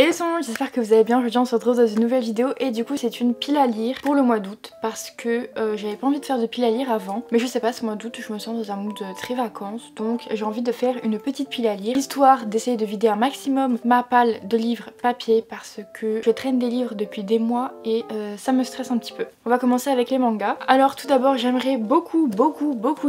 Et tout le monde, j'espère que vous allez bien. Aujourd'hui on se retrouve dans une nouvelle vidéo et du coup c'est une pile à lire pour le mois d'août parce que j'avais pas envie de faire de pile à lire avant, mais je sais pas, ce mois d'août je me sens dans un mood très vacances, donc j'ai envie de faire une petite pile à lire histoire d'essayer de vider un maximum ma palle de livres papier parce que je traîne des livres depuis des mois et ça me stresse un petit peu. On va commencer avec les mangas. Alors tout d'abord j'aimerais beaucoup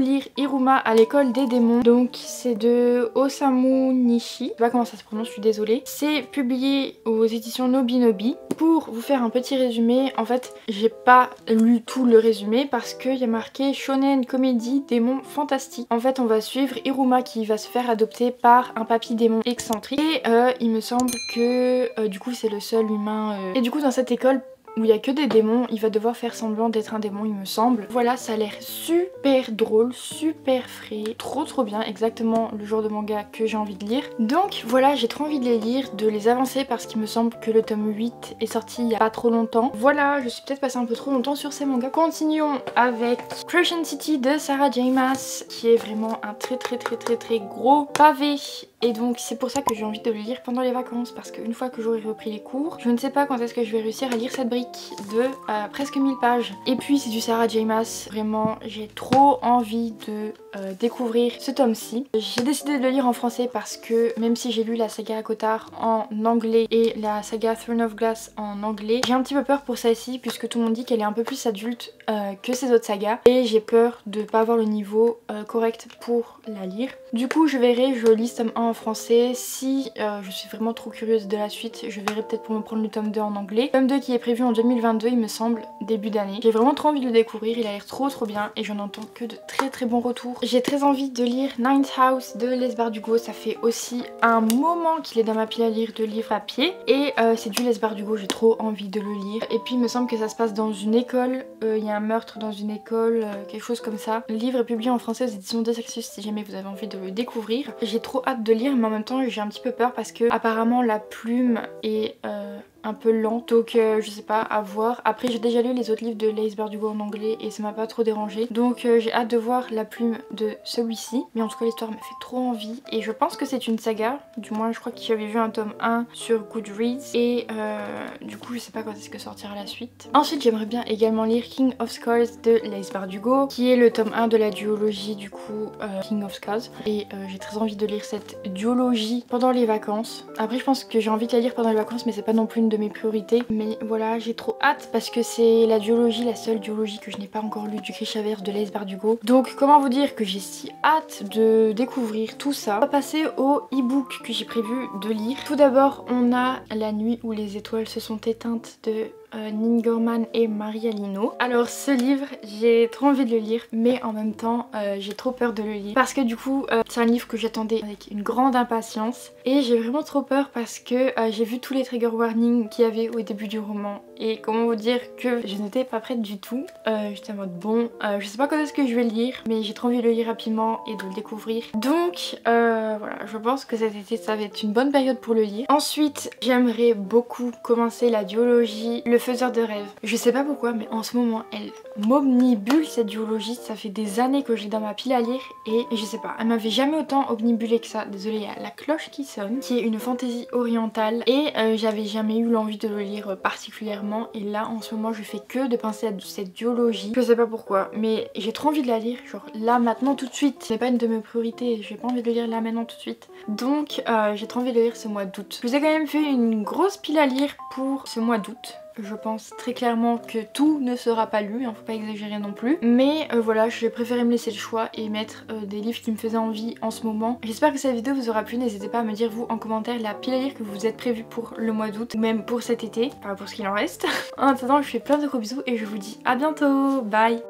lire Iruma à l'école des démons, donc c'est de Osamu Nishi, je sais pas comment ça se prononce, je suis désolée. C'est publié aux éditions Nobinobi. Pour vous faire un petit résumé, en fait j'ai pas lu tout le résumé parce qu'il y a marqué shonen comédie démon fantastique. En fait on va suivre Iruma qui va se faire adopter par un papy démon excentrique et il me semble que du coup c'est le seul humain et du coup dans cette école où il y a que des démons, il va devoir faire semblant d'être un démon il me semble. Voilà, ça a l'air super drôle, super frais, trop bien, exactement le genre de manga que j'ai envie de lire. Donc voilà, j'ai trop envie de les lire, de les avancer parce qu'il me semble que le tome 8 est sorti il y a pas trop longtemps. Voilà, je suis peut-être passée un peu trop longtemps sur ces mangas. Continuons avec Crush City de Sarah J. Maas qui est vraiment un très gros pavé. Et donc c'est pour ça que j'ai envie de le lire pendant les vacances parce qu'une fois que j'aurai repris les cours, je ne sais pas quand est-ce que je vais réussir à lire cette brique de presque 1000 pages. Et puis c'est du Sarah J. Maas, vraiment j'ai trop envie de découvrir ce tome-ci. J'ai décidé de le lire en français parce que même si j'ai lu la saga Cotard en anglais et la saga Throne of Glass en anglais, j'ai un petit peu peur pour celle-ci puisque tout le monde dit qu'elle est un peu plus adulte que ces autres sagas et j'ai peur de pas avoir le niveau correct pour la lire. Du coup je verrai, je lis tome 1 en français. Si je suis vraiment trop curieuse de la suite, je verrai peut-être pour me prendre le tome 2 en anglais. Tome 2 qui est prévu en 2022 il me semble, début d'année. J'ai vraiment trop envie de le découvrir, il a l'air trop bien et j'en entends que de très bons retours. J'ai très envie de lire Ninth House de Les Bardugo, ça fait aussi un moment qu'il est dans ma pile à lire de livres papier et c'est du Les Bardugo, j'ai trop envie de le lire. Et puis il me semble que ça se passe dans une école, il y a un meurtre dans une école, quelque chose comme ça. Le livre est publié en français aux éditions de Sexus si jamais vous avez envie de le découvrir. J'ai trop hâte de lire mais en même temps j'ai un petit peu peur parce que apparemment la plume est un peu lente, donc je sais pas, à voir. Après j'ai déjà lu les autres livres de Lace Bardugo en anglais et ça m'a pas trop dérangé, donc j'ai hâte de voir la plume de celui-ci. Mais en tout cas l'histoire me fait trop envie et je pense que c'est une saga, du moins je crois que j'avais vu un tome 1 sur Goodreads et du coup je sais pas quand est-ce que sortira la suite. Ensuite j'aimerais bien également lire King of Scars de Lace Bardugo qui est le tome 1 de la duologie du coup King of Scars et j'ai très envie de lire cette duologie pendant les vacances. Après je pense que j'ai envie de la lire pendant les vacances mais c'est pas non plus une de mes priorités, mais voilà j'ai trop hâte parce que c'est la duologie, la seule duologie que je n'ai pas encore lue du Grishaverse de Lace Bardugo. Donc comment vous dire que j'ai si hâte de découvrir tout ça. On va passer au e-book que j'ai prévu de lire. Tout d'abord on a La nuit où les étoiles se sont éteintes de Nin Gorman et Maria Lino. Alors ce livre j'ai trop envie de le lire mais en même temps j'ai trop peur de le lire parce que du coup c'est un livre que j'attendais avec une grande impatience et j'ai vraiment trop peur parce que j'ai vu tous les trigger warnings qu'il y avait au début du roman et comment vous dire que je n'étais pas prête du tout. J'étais en mode bon je sais pas quand est-ce que je vais le lire mais j'ai trop envie de le lire rapidement et de le découvrir, donc voilà, je pense que cet été ça va être une bonne période pour le lire. Ensuite j'aimerais beaucoup commencer la duologie Le Faiseur de rêves. Je sais pas pourquoi mais en ce moment elle m'omnibule cette duologie, ça fait des années que je l'ai dans ma pile à lire et je sais pas, elle m'avait jamais autant omnibulée que ça. Désolée, il y a La Cloche qui sonne qui est une fantaisie orientale et j'avais jamais eu l'envie de le lire particulièrement et là en ce moment je fais que de penser à cette duologie. Je sais pas pourquoi mais j'ai trop envie de la lire, genre là maintenant tout de suite. Ce n'est pas une de mes priorités, j'ai pas envie de le lire là maintenant tout de suite, donc j'ai trop envie de le lire ce mois d'août. Je vous ai quand même fait une grosse pile à lire pour ce mois d'août. Je pense très clairement que tout ne sera pas lu, hein, faut pas exagérer non plus. Mais voilà, j'ai préféré me laisser le choix et mettre des livres qui me faisaient envie en ce moment. J'espère que cette vidéo vous aura plu, n'hésitez pas à me dire vous en commentaire la pile à lire que vous vous êtes prévu pour le mois d'août ou même pour cet été, enfin pour ce qu'il en reste. En attendant, je vous fais plein de gros bisous et je vous dis à bientôt, bye.